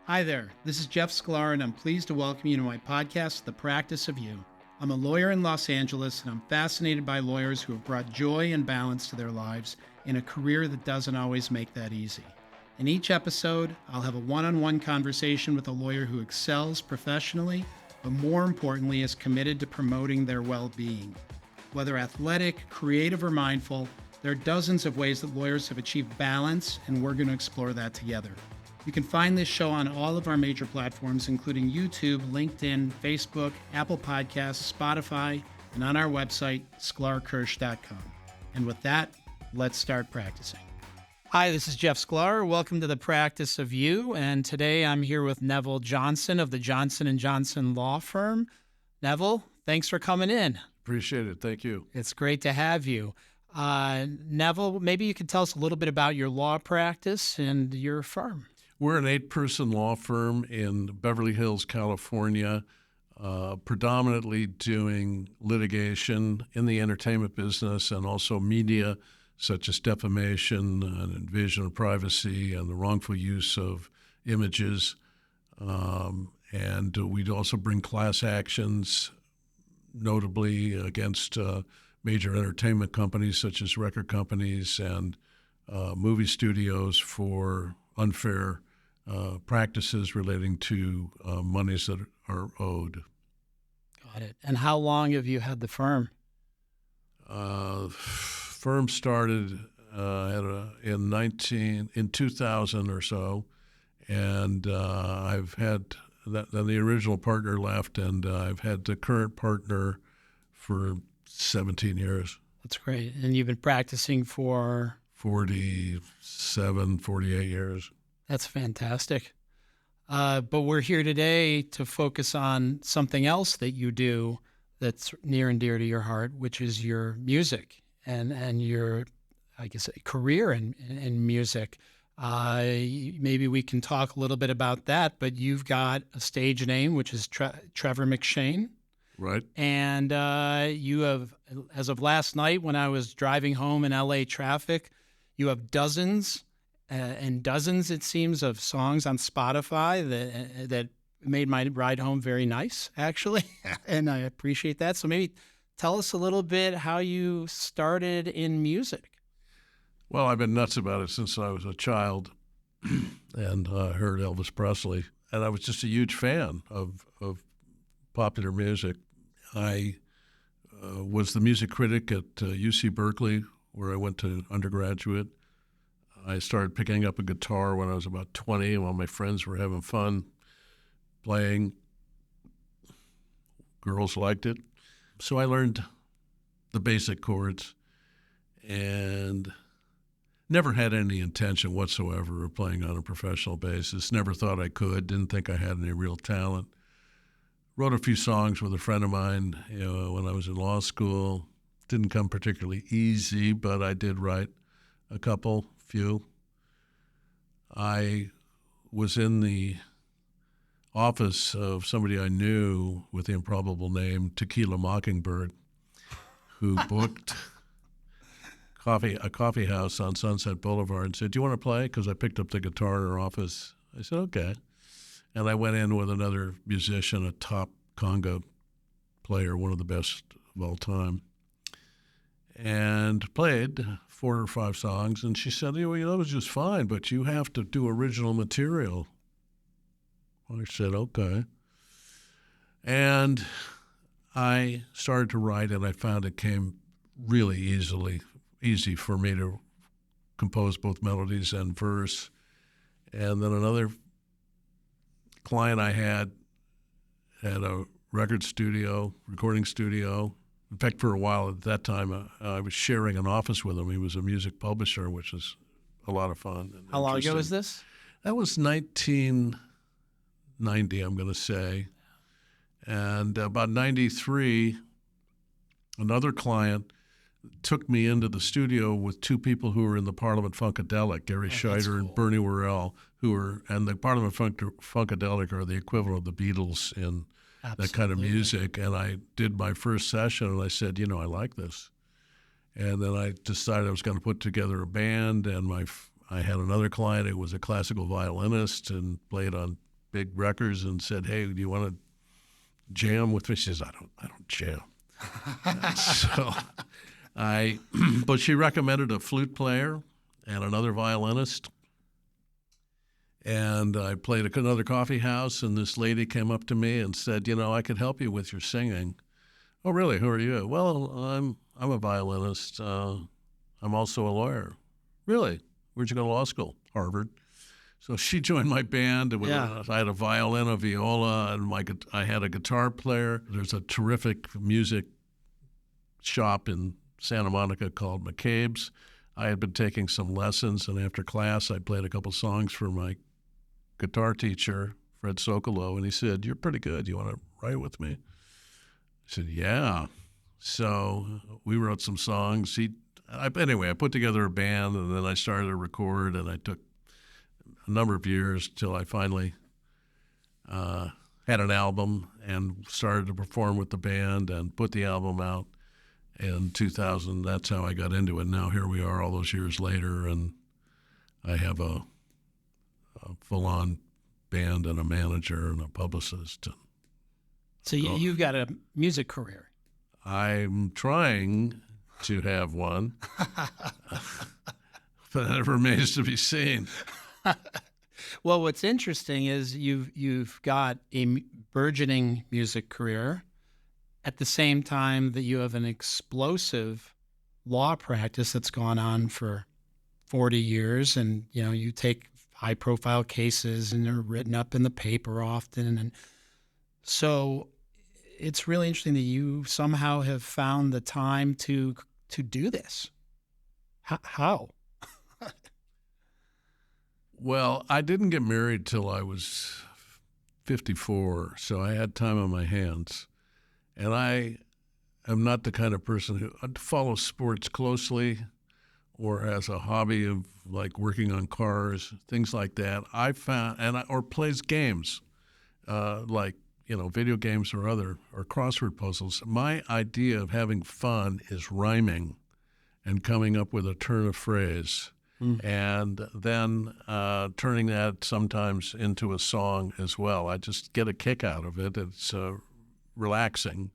Hi there, this is Jeff Sklar, and I'm pleased to welcome you to my podcast, The Practice of You. I'm a lawyer in Los Angeles, and I'm fascinated by lawyers who have brought joy and balance to their lives in a career that doesn't always make that easy. In each episode, I'll have a one-on-one conversation with a lawyer who excels professionally, but more importantly is committed to promoting their well-being. Whether athletic, creative, or mindful, there are dozens of ways that lawyers have achieved balance, and we're going to explore that together. You can find this show on all of our major platforms, including YouTube, LinkedIn, Facebook, Apple Podcasts, Spotify, and on our website, sklarkirsh.com. And with that, let's start practicing. Hi, this is Jeff Sklar. Welcome to The Practice of You. And today I'm here with Neville Johnson of the Johnson Johnson law firm. Neville, thanks for coming in. Appreciate it. Thank you. It's great to have you. Neville, maybe you could tell us a little bit about your law practice and your firm. We're an 8-person law firm in Beverly Hills, California, predominantly doing litigation in the entertainment business and also media, such as defamation and invasion of privacy and the wrongful use of images. And we'd also bring class actions, notably against major entertainment companies such as record companies and movie studios for unfair practices relating to monies that are owed. Got it. And how long have you had the firm? Firm started in 2000 or so, and I've had then the original partner left, and I've had the current partner for 17 years. That's great. And you've been practicing for? 47, 48 years. That's fantastic. But we're here today to focus on something else that you do that's near and dear to your heart, which is your music and your, I guess, career in music. Maybe we can talk a little bit about that, but you've got a stage name, which is Trevor McShane. Right. And you have, as of last night when I was driving home in LA traffic, you have dozens and dozens, it seems, of songs on Spotify that made my ride home very nice, actually, and I appreciate that. So maybe tell us a little bit how you started in music. Well, I've been nuts about it since I was a child and heard Elvis Presley, and I was just a huge fan of popular music. I was the music critic at UC Berkeley, where I went to undergraduate. I started picking up a guitar when I was about 20 while my friends were having fun playing. Girls liked it. So I learned the basic chords and never had any intention whatsoever of playing on a professional basis. Never thought I could. Didn't think I had any real talent. Wrote a few songs with a friend of mine, when I was in law school. Didn't come particularly easy, but I did write a few. I was in the office of somebody I knew with the improbable name Tequila Mockingbird, who booked a coffee house on Sunset Boulevard and said, "Do you want to play?" Because I picked up the guitar in her office. I said, "Okay." And I went in with another musician, a top conga player, one of the best of all time, and played 4 or 5 songs. And she said, that was just fine, but you have to do original material. I said, okay. And I started to write, and I found it came really easy for me to compose both melodies and verse. And then another client I had a recording studio. In fact, for a while at that time, I was sharing an office with him. He was a music publisher, which was a lot of fun. And how long ago was this? That was 1990, I'm going to say. And about 93, another client took me into the studio with 2 people who were in the Parliament Funkadelic, Gary Scheider and Bernie Worrell, and the Parliament Funkadelic are the equivalent of the Beatles in that kind of music. And I did my first session, and I said, I like this. And then I decided I was going to put together a band, and I had another client who was a classical violinist and played on big records and said, "Hey, do you want to jam with me?" She says, I don't jam." So but she recommended a flute player and another violinist. And I played at another coffee house, and this lady came up to me and said, "I could help you with your singing." "Oh, really? Who are you?" "Well, I'm a violinist. I'm also a lawyer." "Really? Where'd you go to law school?" "Harvard." So she joined my band. I had a violin, a viola, and I had a guitar player. There's a terrific music shop in Santa Monica called McCabe's. I had been taking some lessons, and after class, I played a couple songs for my guitar teacher, Fred Sokolow, and he said, "You're pretty good. You want to write with me?" I said, "Yeah." So we wrote some songs. Anyway, I put together a band, and then I started to record, and I took a number of years till I finally had an album and started to perform with the band and put the album out in 2000. That's how I got into it. Now here we are all those years later, and I have a full-on band and a manager and a publicist. So you've got a music career. I'm trying to have one, but it remains to be seen. Well, what's interesting is you've got a burgeoning music career at the same time that you have an explosive law practice that's gone on for 40 years, and you take high-profile cases, and they're written up in the paper often, and so it's really interesting that you somehow have found the time to do this. How? Well, I didn't get married till I was 54, so I had time on my hands. And I am not the kind of person who follows sports closely or has a hobby of like working on cars, things like that. I found, or plays games, like video games or crossword puzzles. My idea of having fun is rhyming and coming up with a turn of phrase. And then turning that sometimes into a song as well. I just get a kick out of it. It's relaxing,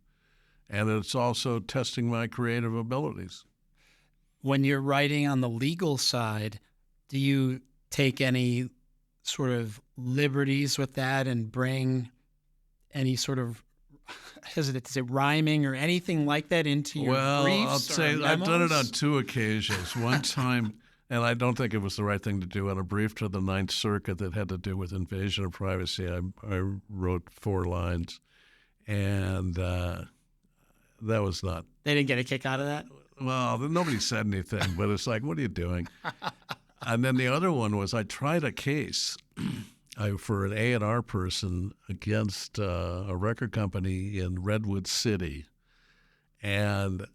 and it's also testing my creative abilities. When you're writing on the legal side, do you take any sort of liberties with that and bring any sort of, hesitate to say, rhyming or anything like that into your briefs? I'll say I've done it on two occasions. One time, and I don't think it was the right thing to do, on a brief to the Ninth Circuit that had to do with invasion of privacy. I wrote 4 lines, and that was not. They didn't get a kick out of that? Well, nobody said anything, but it's like, what are you doing? And then the other one was I tried a case for an A&R person against a record company in Redwood City. And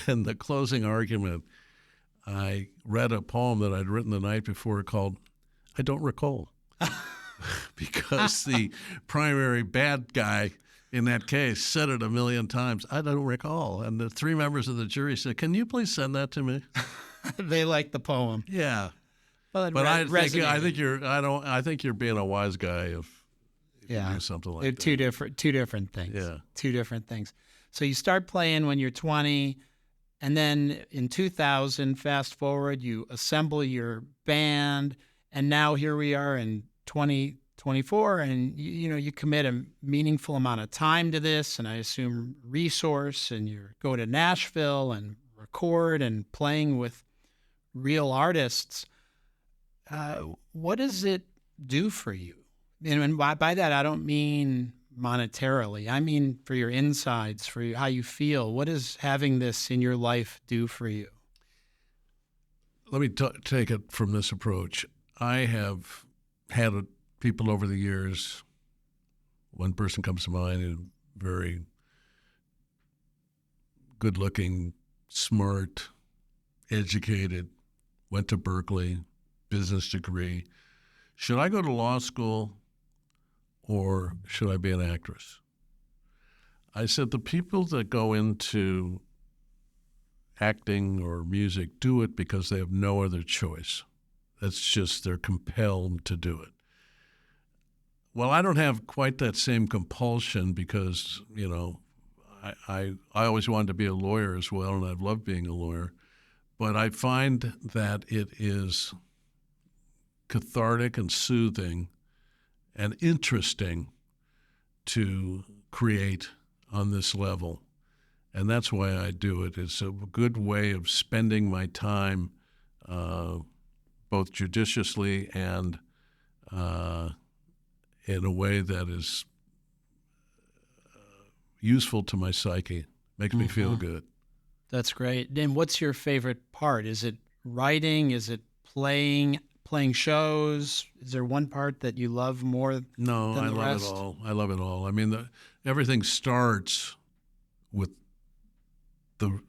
in the closing argument, I read a poem that I'd written the night before called "I Don't Recall," because the primary bad guy in that case said it a million times. "I don't recall." And the 3 members of the jury said, "Can you please send that to me?" They like the poem. Yeah. Well, but I think you're being a wise guy if you do something like that. Two different things. Yeah. 2 different things. So you start playing when you're 20, and then in 2000, fast forward, you assemble your band, and now here we are in 2024, and you commit a meaningful amount of time to this, and I assume resource, and you go to Nashville and record and playing with real artists. What does it do for you? And by that, I don't mean monetarily. I mean for your insides, for how you feel. What does having this in your life do for you? Let me take it from this approach. I have had people over the years. One person comes to mind, a very good-looking, smart, educated, went to Berkeley, business degree. Should I go to law school or should I be an actress? I said the people that go into acting or music do it because they have no other choice. That's just, they're compelled to do it. Well, I don't have quite that same compulsion because, I always wanted to be a lawyer as well, and I've loved being a lawyer. But I find that it is cathartic and soothing and interesting to create on this level. And that's why I do it. It's a good way of spending my time both judiciously and in a way that is useful to my psyche, makes me feel good. That's great. And what's your favorite part? Is it writing? Is it playing shows? Is there one part that you love more No, than I the love rest? it all. I love it all. I mean, everything starts with the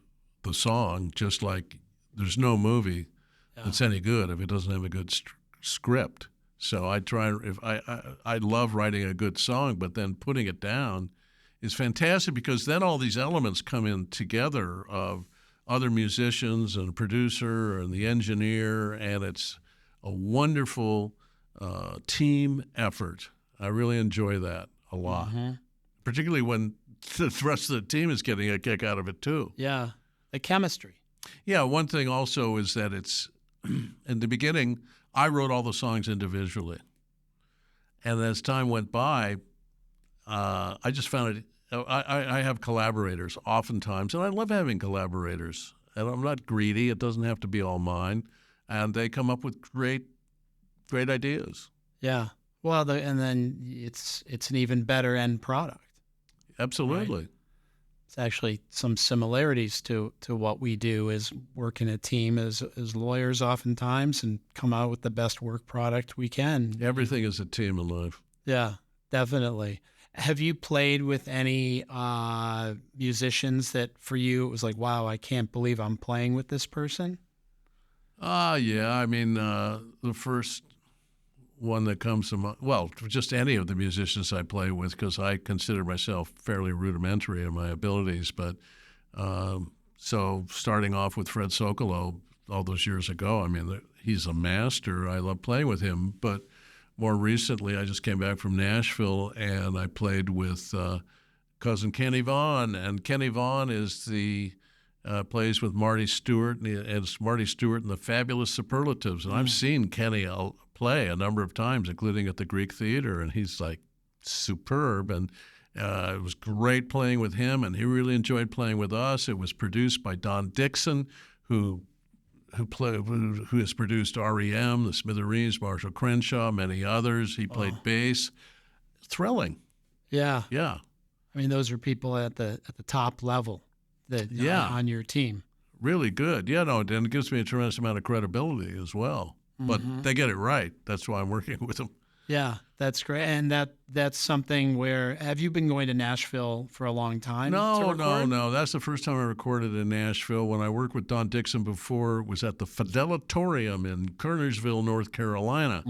song, just like there's no movie that's any good if it doesn't have a good script. So I love writing a good song, but then putting it down is fantastic because then all these elements come in together of other musicians and a producer and the engineer, and it's a wonderful team effort. I really enjoy that a lot, particularly when the rest of the team is getting a kick out of it too. Yeah, the chemistry. Yeah, one thing also is that it's, in the beginning, I wrote all the songs individually. And as time went by, I just found it, I have collaborators oftentimes, and I love having collaborators. And I'm not greedy. It doesn't have to be all mine. And they come up with great ideas. Yeah. Well, and then it's an even better end product. Absolutely. Right? It's actually some similarities to what we do is work in a team as lawyers oftentimes and come out with the best work product we can. Everything is a team in life. Yeah, definitely. Have you played with any musicians that for you it was like, wow, I can't believe I'm playing with this person? Yeah. I mean, the first one that comes to mind, well, just any of the musicians I play with, because I consider myself fairly rudimentary in my abilities. But so starting off with Fred Sokolow all those years ago, I mean, he's a master. I love playing with him. But more recently, I just came back from Nashville and I played with cousin Kenny Vaughan. And Kenny Vaughan is plays with Marty Stewart, and it's Marty Stewart and the Fabulous Superlatives. And I've seen Kenny play a number of times, including at the Greek Theater, and he's like superb. And it was great playing with him, and he really enjoyed playing with us. It was produced by Don Dixon, who has produced REM, the Smithereens, Marshall Crenshaw, many others. He played bass. Thrilling. Yeah. Yeah. I mean, those are people at the top level that on your team. Really good. Yeah, no, and it gives me a tremendous amount of credibility as well. But they get it right. That's why I'm working with them. Yeah, that's great. And that's something where, have you been going to Nashville for a long time? No. That's the first time I recorded in Nashville. When I worked with Don Dixon before, it was at the Fidelatorium in Kernersville, North Carolina,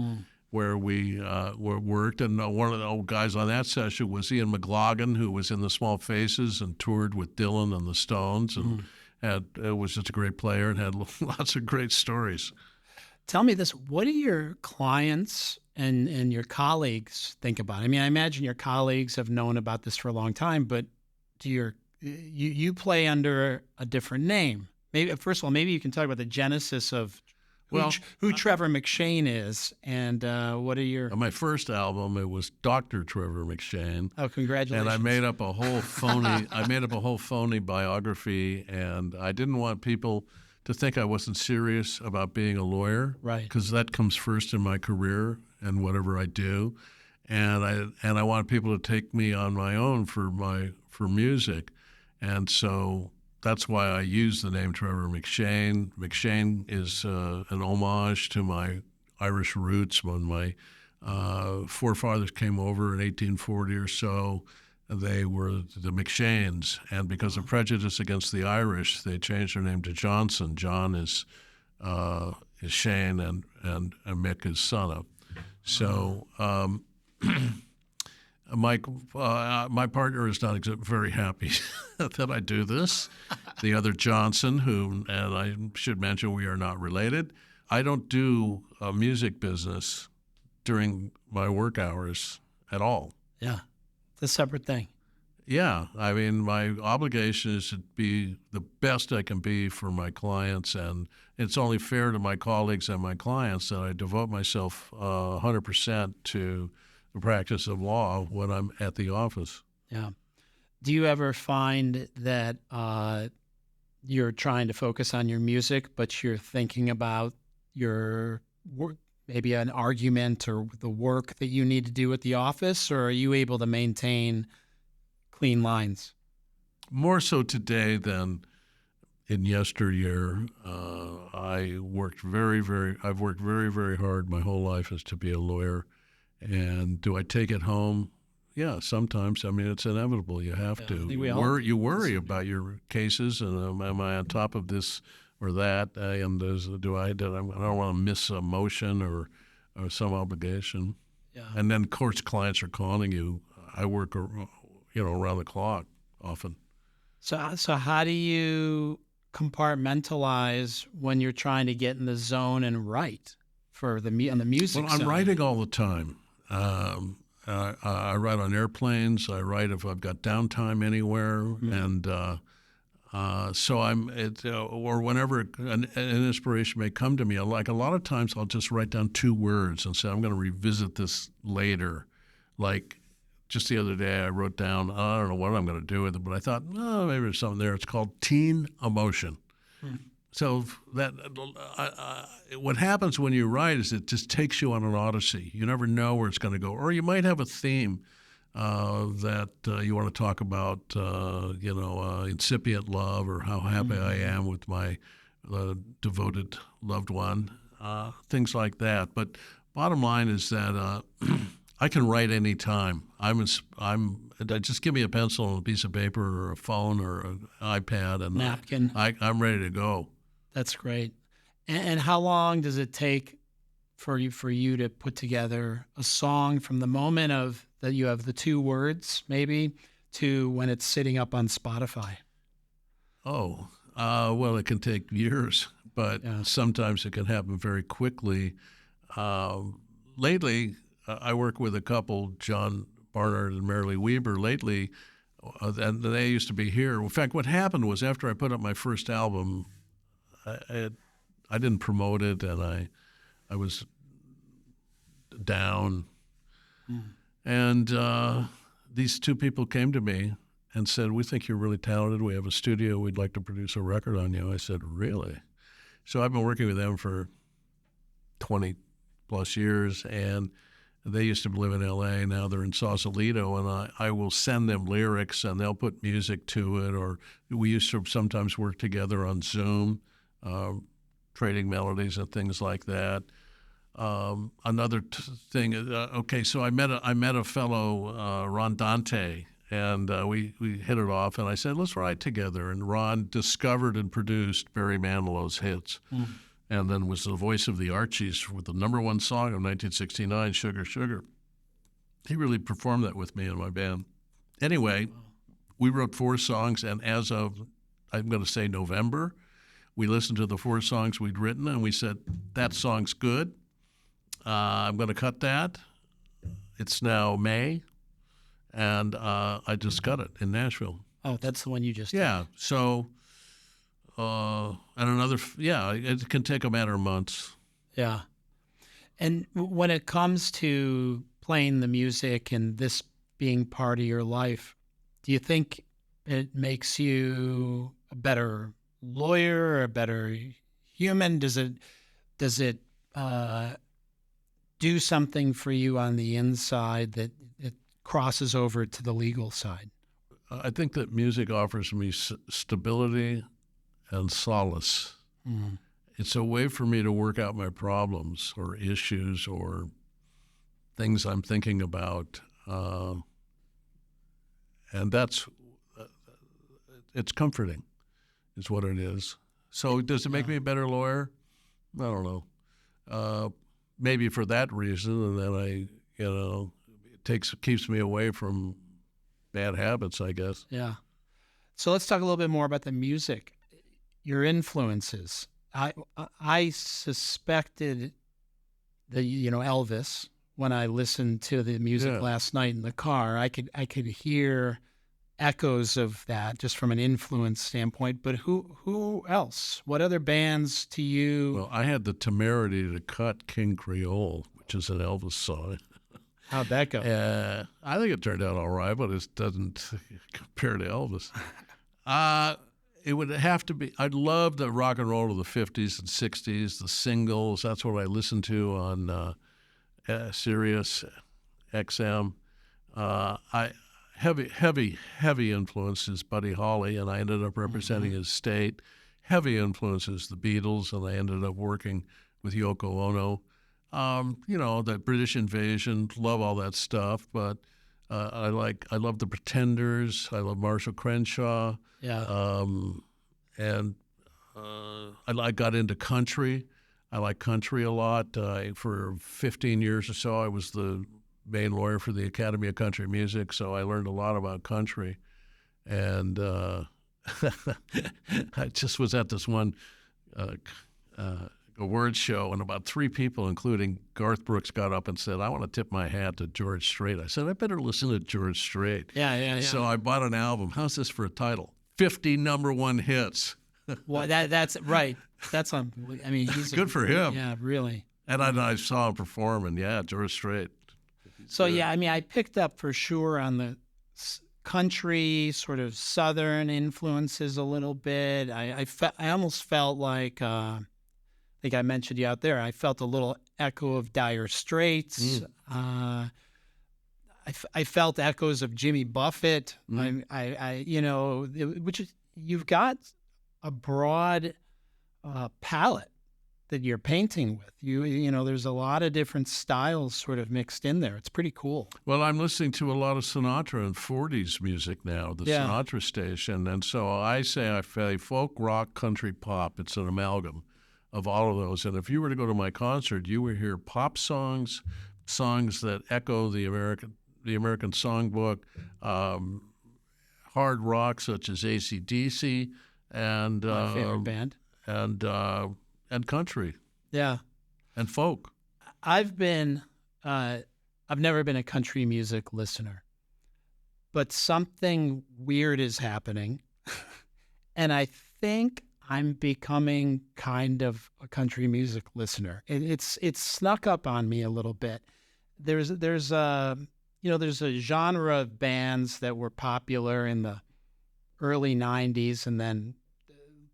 where we worked. And one of the old guys on that session was Ian McLaughlin, who was in the Small Faces and toured with Dylan and the Stones. And was just a great player and had lots of great stories. Tell me this, what do your clients and your colleagues think about it? I mean, I imagine your colleagues have known about this for a long time, but you play under a different name. Maybe first of all, maybe you can talk about the genesis of who Trevor McShane is, and what are your... On my first album, it was Dr. Trevor McShane. Oh, congratulations! And I made up a whole phony biography, and I didn't want people to think I wasn't serious about being a lawyer, right? Because that comes first in my career and whatever I do, and I want people to take me on my own for music, and so that's why I use the name Trevor McShane. McShane is an homage to my Irish roots. When my forefathers came over in 1840 or so, they were the McShanes, and because of prejudice against the Irish, they changed their name to Johnson. John is Shane, and Mick is son of. So my partner is not very happy that I do this. The other Johnson, and I should mention we are not related. I don't do a music business during my work hours. at all. Yeah. It's a separate thing. Yeah, I mean, my obligation is to be the best I can be for my clients, and it's only fair to my colleagues and my clients that I devote myself 100% to the practice of law when I'm at the office. Yeah. Do you ever find that you're trying to focus on your music, but you're thinking about your work, maybe an argument or the work that you need to do at the office, or are you able to maintain clean lines? More so today than in yesteryear. I've worked very, very hard my whole life as to be a lawyer. And do I take it home? Yeah, sometimes. I mean, it's inevitable. You have to. I think we all You worry about your cases, and am I on top of this or that? And I don't want to miss a motion or some obligation. Yeah. And then, of course, clients are calling you. I work, around the clock often. So how do you compartmentalize when you're trying to get in the zone and write on the music Well, I'm side? writing all the time. I write on airplanes. I write if I've got downtime anywhere, and so or whenever an inspiration may come to me. Like a lot of times, I'll just write down 2 words and say I'm going to revisit this later. Like just the other day, I wrote down I don't know what I'm going to do with it, but I thought maybe there's something there. It's called teen emotion. So that what happens when you write is it just takes you on an odyssey. You never know where it's going to go, or you might have a theme that you want to talk about, incipient love, or how happy I am with my devoted loved one, things like that. But bottom line is that I can write any time. Just give me a pencil and a piece of paper or a phone or an iPad, and Napkin. I'm ready to go. That's great. And how long does it take for you to put together a song from the moment of that you have the 2 words maybe to when it's sitting up on Spotify? Oh, well, it can take years, but sometimes it can happen very quickly. Lately, I work with a couple, John Barnard and Marilee Weber. Lately, and they used to be here. In fact, what happened was after I put up my first album, I didn't promote it, and I was down. And these 2 people came to me and said, "We think you're really talented. We have a studio. We'd like to produce a record on you." I said, "Really?" So I've been working with them for 20 plus years, and they used to live in L.A. Now they're in Sausalito, and I will send them lyrics, and they'll put music to it. Or we used to sometimes work together on Zoom, trading melodies and things like that. Another thing, so I met a fellow, Ron Dante, and we hit it off, and I said, let's write together. And Ron discovered and produced Barry Manilow's hits, and then was the voice of the Archies with the #1 song of 1969, Sugar, Sugar. He really performed that with me and my band. Anyway, we wrote 4 songs, and as of, I'm going to say November, we listened to the 4 songs we'd written, and we said, that song's good. I'm going to cut that. It's now May, and I just cut it in Nashville. Oh, that's the one you just Yeah. So, and another, it can take a matter of months. Yeah. And when it comes to playing the music and this being part of your life, do you think it makes you a better lawyer or a better human? Does it do something for you on the inside that it crosses over to the legal side? I think that music offers me stability and solace. It's a way for me to work out my problems or issues or things I'm thinking about. And it's comforting is what it is. So does it make me a better lawyer? I don't know. Maybe for that reason, and then it keeps me away from bad habits, I guess. Yeah. So let's talk a little bit more about the music. Your influences. I suspected that Elvis when I listened to the music last night in the car. I could hear echoes of that just from an influence standpoint. But who else? What other bands to you? Well, I had the temerity to cut King Creole, which is an Elvis song. How'd that go? I think it turned out all right, but it doesn't compare to Elvis. It would have to be. I'd love the rock and roll of the 50s and 60s, the singles. That's what I listened to on Sirius XM. Heavy influences Buddy Holly, and I ended up representing his state. Heavy influences the Beatles, and I ended up working with Yoko Ono. The British Invasion, love all that stuff, but I love the Pretenders. I love Marshall Crenshaw. Yeah. I got into country. I like country a lot. For 15 years or so, I was the main lawyer for the Academy of Country Music, so I learned a lot about country. And I just was at this one awards show, and about 3 people, including Garth Brooks, got up and said, "I want to tip my hat to George Strait." I said, "I better listen to George Strait." Yeah. So I bought an album. How's this for a title? 50 number one hits. Well, that's right. That's unbelievable. I mean, he's good for him. Yeah, really. And I saw him perform, and George Strait. So I mean, I picked up for sure on the country sort of Southern influences a little bit. I almost felt like I think I mentioned you out there. I felt a little echo of Dire Straits. I felt echoes of Jimmy Buffett. Which is, you've got a broad palette that you're painting with. There's a lot of different styles sort of mixed in there. It's pretty cool. Well, I'm listening to a lot of Sinatra and 40s music now, the Sinatra station. And so I say I play folk, rock, country, pop. It's an amalgam of all of those. And if you were to go to my concert, you would hear pop songs that echo the American songbook, hard rock such as AC/DC, and my favorite band, and country, and folk. I've never been a country music listener, but something weird is happening, and I think I'm becoming kind of a country music listener. It's snuck up on me a little bit. There's a genre of bands that were popular in the early 90s, and then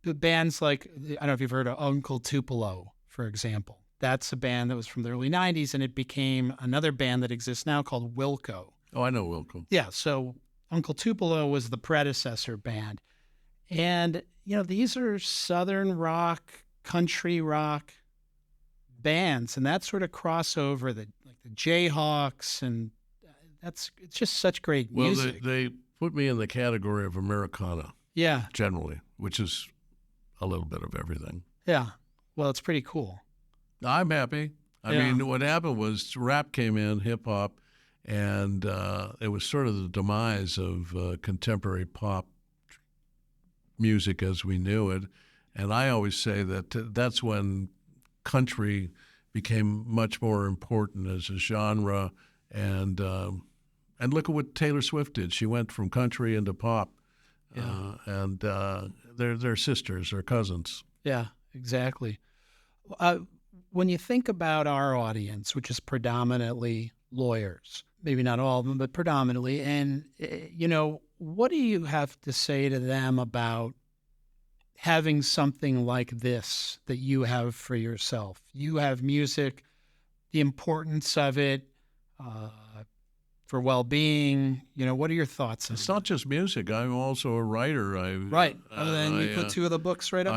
the bands like, I don't know if you've heard of Uncle Tupelo, for example. That's a band that was from the early 90s, and it became another band that exists now called Wilco. Oh, I know Wilco. Yeah, so Uncle Tupelo was the predecessor band. And, these are Southern rock, country rock bands, and that sort of crossover, the Jayhawks, and it's just such great music. Well, they put me in the category of Americana. Yeah. Generally, which is a little bit of everything. Yeah. Well, it's pretty cool. I'm happy. I mean, what happened was rap came in, hip-hop, and it was sort of the demise of contemporary pop music as we knew it. And I always say that that's when country became much more important as a genre. And look at what Taylor Swift did. She went from country into pop. Yeah. And they're sisters, they're cousins. Yeah, exactly. When you think about our audience, which is predominantly lawyers, maybe not all of them, but predominantly, and, what do you have to say to them about having something like this that you have for yourself? You have music, the importance of it, for well-being. What are your thoughts on It's not just music. I'm also a writer. Right. Then you put 2 of the books right up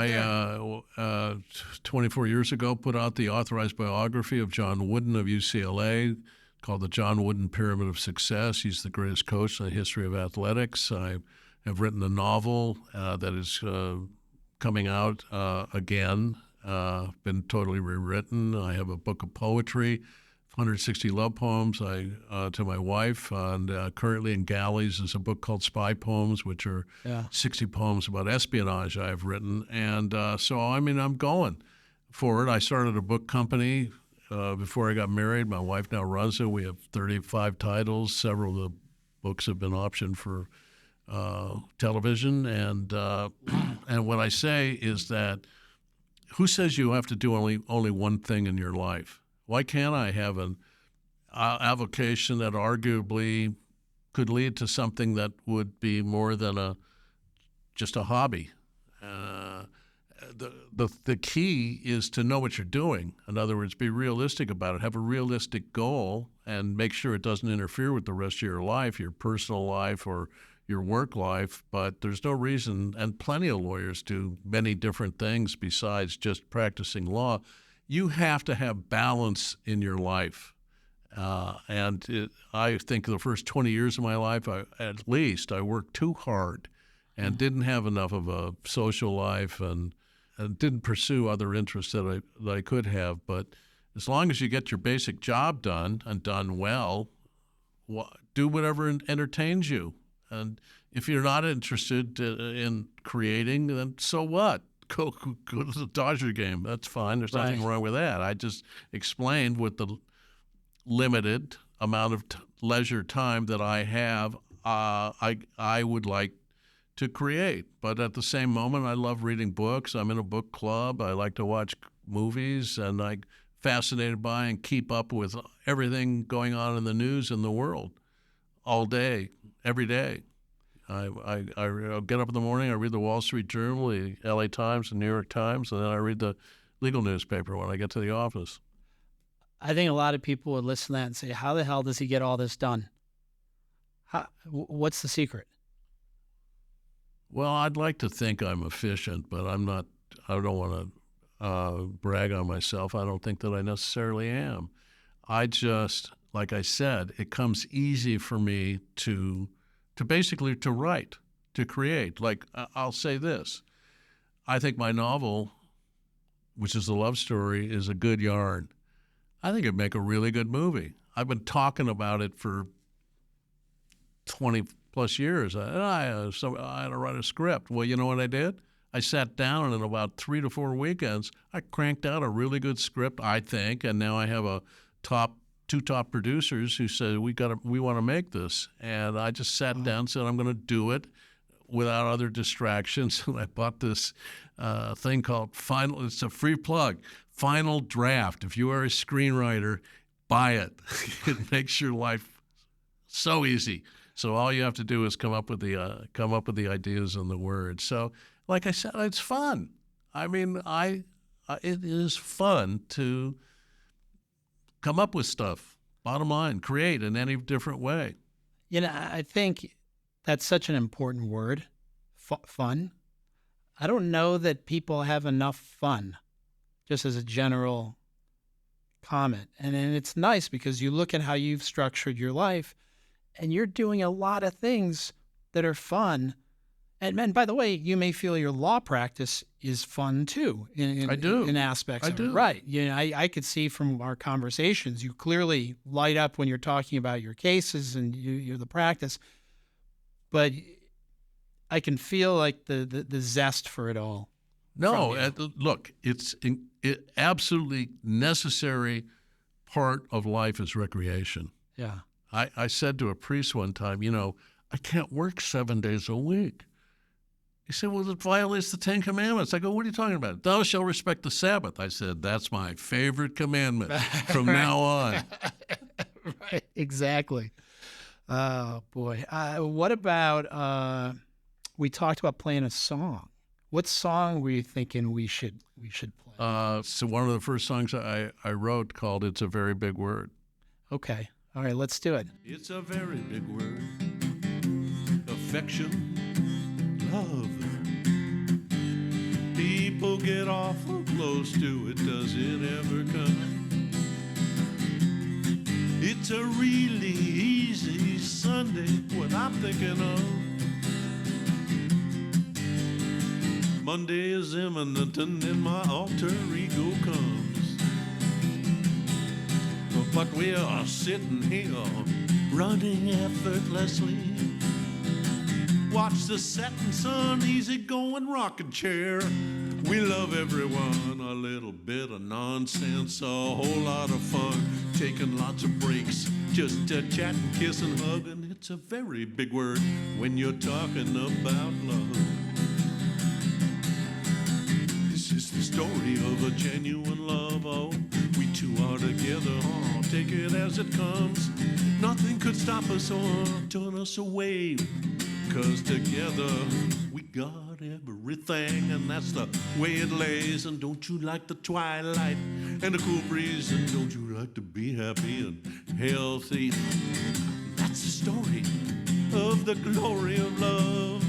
there. 24 years ago, put out the authorized biography of John Wooden of UCLA called The John Wooden Pyramid of Success. He's the greatest coach in the history of athletics. I have written a novel that is coming out again, been totally rewritten. I have a book of poetry, 160 love poems to my wife, and currently in galleys is a book called Spy Poems, which are 60 poems about espionage I've written. And so, I'm going for it. I started a book company before I got married. My wife now runs it. We have 35 titles. Several of the books have been optioned for television. And and what I say is that who says you have to do only one thing in your life? Why can't I have an avocation that arguably could lead to something that would be more than just a hobby? The key is to know what you're doing. In other words, be realistic about it. Have a realistic goal and make sure it doesn't interfere with the rest of your life, your personal life or your work life. But there's no reason, and plenty of lawyers do many different things besides just practicing law. You have to have balance in your life. I think the first 20 years of my life, at least, I worked too hard and didn't have enough of a social life and didn't pursue other interests that I could have. But as long as you get your basic job done and done well, do whatever entertains you. And if you're not interested in creating, then so what? Go to the Dodger game. That's fine. There's nothing wrong with that. I just explained with the limited amount of leisure time that I have, I would like to create. But at the same moment, I love reading books. I'm in a book club. I like to watch movies, and I'm fascinated by and keep up with everything going on in the news in the world all day, every day. I'll get up in the morning, I read the Wall Street Journal, the LA Times, the New York Times, and then I read the legal newspaper when I get to the office. I think a lot of people would listen to that and say, how the hell does he get all this done? What's the secret? Well, I'd like to think I'm efficient, but I'm not. I don't want to brag on myself. I don't think that I necessarily am. I just, like I said, it comes easy for me to basically to write, to create. Like, I'll say this. I think my novel, which is a love story, is a good yarn. I think it'd make a really good movie. I've been talking about it for 20 plus years. I had to write a script. Well, you know what I did? I sat down, and in about 3 to 4 weekends, I cranked out a really good script, I think, and now I have two top producers who said, we want to make this. And I just sat down and said, I'm going to do it without other distractions. And I bought this thing called it's a free plug, Final Draft. If you are a screenwriter, buy it. It makes your life so easy. So all you have to do is come up with the ideas and the words. So, like I said, it's fun. I mean, it is fun to come up with stuff. Bottom line, create in any different way. You know, I think that's such an important word, fun. I don't know that people have enough fun, just as a general comment. And it's nice because you look at how you've structured your life, and you're doing a lot of things that are fun. And by the way, you may feel your law practice is fun too. I do. In aspects I of do. it. Right. You know, I could see from our conversations, you clearly light up when you're talking about your cases and you're the practice. But I can feel like the zest for it all. No, look, it's absolutely necessary part of life is recreation. Yeah. I said to a priest one time, I can't work 7 days a week. He said, well, it violates the 10 Commandments. I go, what are you talking about? Thou shalt respect the Sabbath. I said, that's my favorite commandment from now on. Right, exactly. Oh, boy. What about, we talked about playing a song. What song were you thinking we should play? So one of the first songs I wrote called It's a Very Big Word. Okay. All right, let's do it. It's a very big word. Affection, love. People get awful close to it. Does it ever come? It's a really easy Sunday, what I'm thinking of. Monday is imminent and then my alter ego comes. But we are sitting here running effortlessly. Watch the setting sun, easy going rocking chair. We love everyone, a little bit of nonsense, a whole lot of fun, taking lots of breaks, just to chat and kiss and hug, and it's a very big word when you're talking about love. This is the story of a genuine love, oh, we two are together, oh, take it as it comes, nothing could stop us or turn us away, 'cause together we got everything, and that's the way it lays. And don't you like the twilight and the cool breeze, and don't you like to be happy and healthy? That's the story of the glory of love.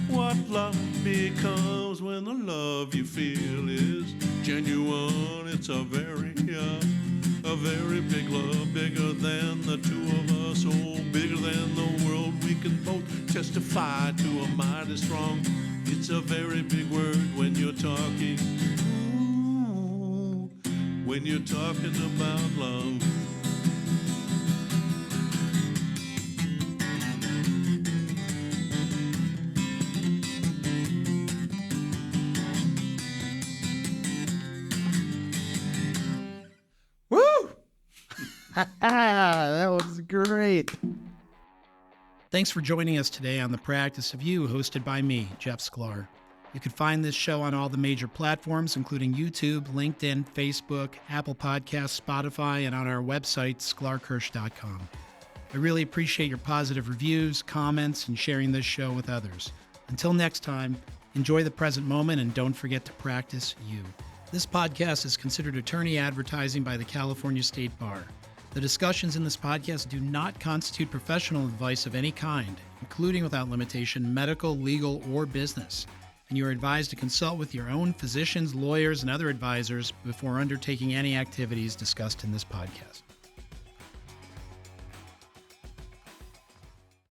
What love becomes when the love you feel is genuine. It's a very big love, bigger than the two of us, oh, bigger than the world. We can both testify to a mighty strong. It's a very big word when you're talking, ooh, when you're talking about love. Woo! That was great. Thanks for joining us today on The Practice of You, hosted by me, Jeff Sklar. You can find this show on all the major platforms, including YouTube, LinkedIn, Facebook, Apple Podcasts, Spotify, and on our website, sklarkirsh.com. I really appreciate your positive reviews, comments, and sharing this show with others. Until next time, enjoy the present moment and don't forget to practice you. This podcast is considered attorney advertising by the California State Bar. The discussions in this podcast do not constitute professional advice of any kind, including without limitation, medical, legal, or business. And you are advised to consult with your own physicians, lawyers, and other advisors before undertaking any activities discussed in this podcast.